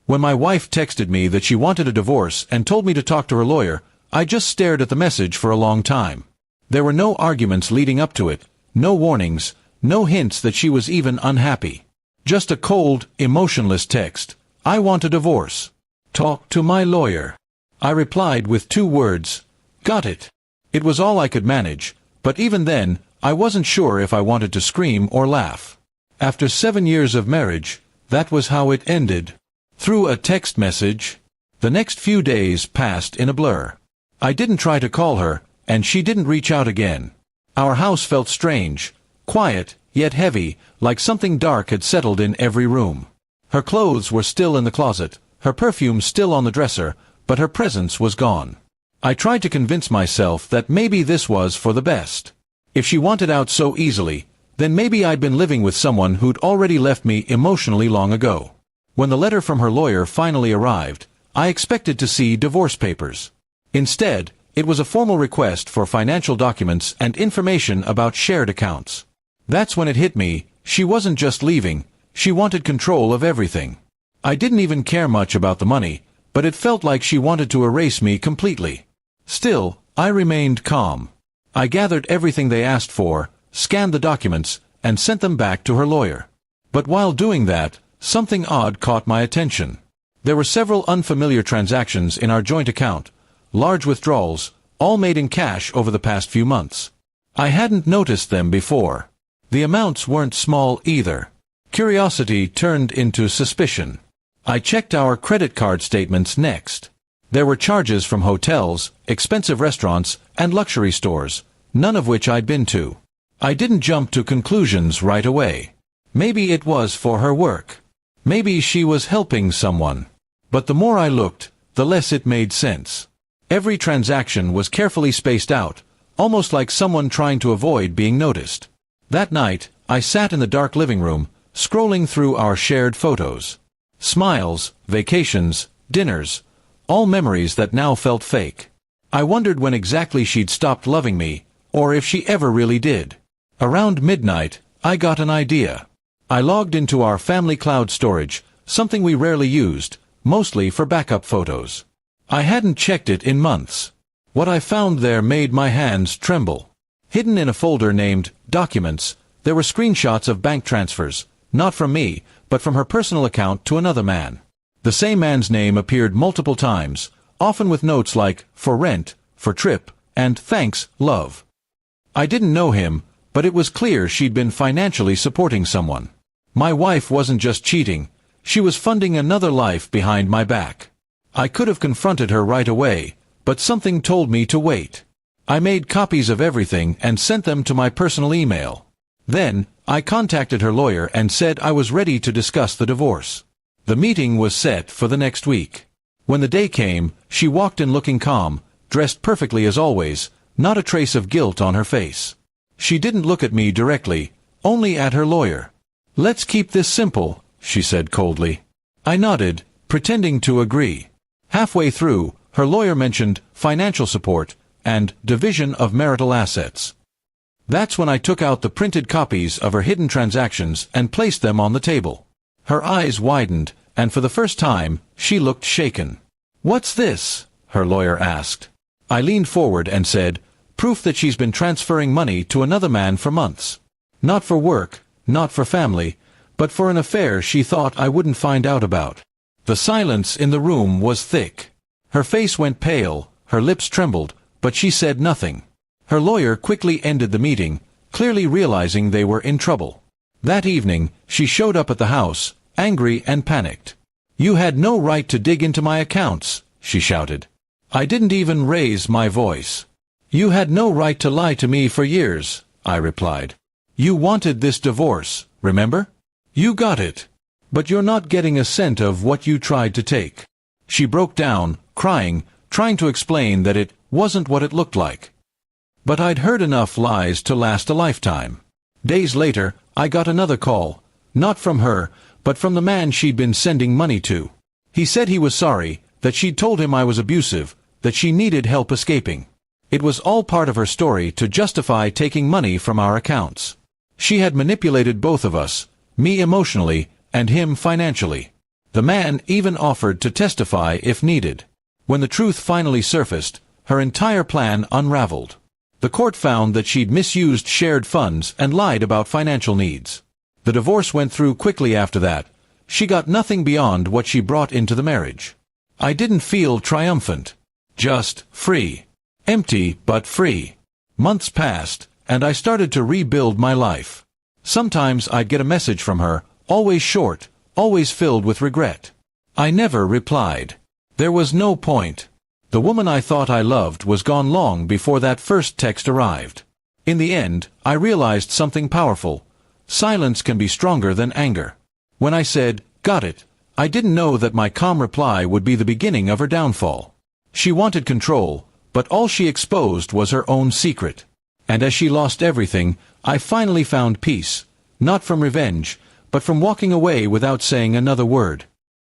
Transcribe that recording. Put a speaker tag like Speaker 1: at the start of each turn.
Speaker 1: When my wife texted me that she wanted a divorce and told me to talk to her lawyer, I just stared at the message for a long time. There were no arguments leading up to it, no warnings, no hints that she was even unhappy. Just a cold, emotionless text. I want a divorce. Talk to my lawyer. I replied with 2 words. Got it. It was all I could manage, but even then, I wasn't sure if I wanted to scream or laugh. After 7 years of marriage, that was how it ended. Through a text message. The next few days passed in a blur. I didn't try to call her, and she didn't reach out again. Our house felt strange, quiet, yet heavy, like something dark had settled in every room. Her clothes were still in the closet, her perfume still on the dresser, but her presence was gone. I tried to convince myself that maybe this was for the best. If she wanted out so easily, then maybe I'd been living with someone who'd already left me emotionally long ago. When the letter from her lawyer finally arrived, I expected to see divorce papers. Instead, it was a formal request for financial documents and information about shared accounts. That's when it hit me, she wasn't just leaving, she wanted control of everything. I didn't even care much about the money, but it felt like she wanted to erase me completely. Still, I remained calm. I gathered everything they asked for, scanned the documents, and sent them back to her lawyer. But while doing that, something odd caught my attention. There were several unfamiliar transactions in our joint account, large withdrawals, all made in cash over the past few months. I hadn't noticed them before. The amounts weren't small either. Curiosity turned into suspicion. I checked our credit card statements next. There were charges from hotels, expensive restaurants, and luxury stores, none of which I'd been to. I didn't jump to conclusions right away. Maybe it was for her work. Maybe she was helping someone. But the more I looked, the less it made sense. Every transaction was carefully spaced out, almost like someone trying to avoid being noticed. That night, I sat in the dark living room, scrolling through our shared photos. Smiles, vacations, dinners, all memories that now felt fake. I wondered when exactly she'd stopped loving me, or if she ever really did. Around midnight, I got an idea. I logged into our family cloud storage, something we rarely used, mostly for backup photos. I hadn't checked it in months. What I found there made my hands tremble. Hidden in a folder named Documents, there were screenshots of bank transfers, not from me, but from her personal account to another man. The same man's name appeared multiple times, often with notes like, for rent, for trip, and thanks, love. I didn't know him, but it was clear she'd been financially supporting someone. My wife wasn't just cheating, she was funding another life behind my back. I could have confronted her right away, but something told me to wait. I made copies of everything and sent them to my personal email. Then, I contacted her lawyer and said I was ready to discuss the divorce. The meeting was set for the next week. When the day came, she walked in looking calm, dressed perfectly as always, not a trace of guilt on her face. She didn't look at me directly, only at her lawyer. "Let's keep this simple," she said coldly. I nodded, pretending to agree. Halfway through, her lawyer mentioned financial support and division of marital assets. That's when I took out the printed copies of her hidden transactions and placed them on the table. Her eyes widened, and for the first time, she looked shaken. "What's this?" her lawyer asked. I leaned forward and said, "Proof that she's been transferring money to another man for months. Not for work, not for family, but for an affair she thought I wouldn't find out about." The silence in the room was thick. Her face went pale, her lips trembled, but she said nothing. Her lawyer quickly ended the meeting, clearly realizing they were in trouble. That evening, she showed up at the house, angry and panicked. "You had no right to dig into my accounts," she shouted. I didn't even raise my voice. "You had no right to lie to me for years," I replied. "You wanted this divorce, remember? You got it. But you're not getting a cent of what you tried to take." She broke down, crying, trying to explain that it wasn't what it looked like. But I'd heard enough lies to last a lifetime. Days later, I got another call, not from her, but from the man she'd been sending money to. He said he was sorry, that she'd told him I was abusive, that she needed help escaping. It was all part of her story to justify taking money from our accounts. She had manipulated both of us, me emotionally, and him financially. The man even offered to testify if needed. When the truth finally surfaced, her entire plan unraveled. The court found that she'd misused shared funds and lied about financial needs. The divorce went through quickly after that. She got nothing beyond what she brought into the marriage. I didn't feel triumphant. Just free. Empty, but free. Months passed, and I started to rebuild my life. Sometimes I'd get a message from her, always short, always filled with regret. I never replied. There was no point. The woman I thought I loved was gone long before that first text arrived. In the end, I realized something powerful. Silence can be stronger than anger. When I said, "Got it," I didn't know that my calm reply would be the beginning of her downfall. She wanted control, but all she exposed was her own secret. And as she lost everything, I finally found peace, not from revenge, but from walking away without saying another word.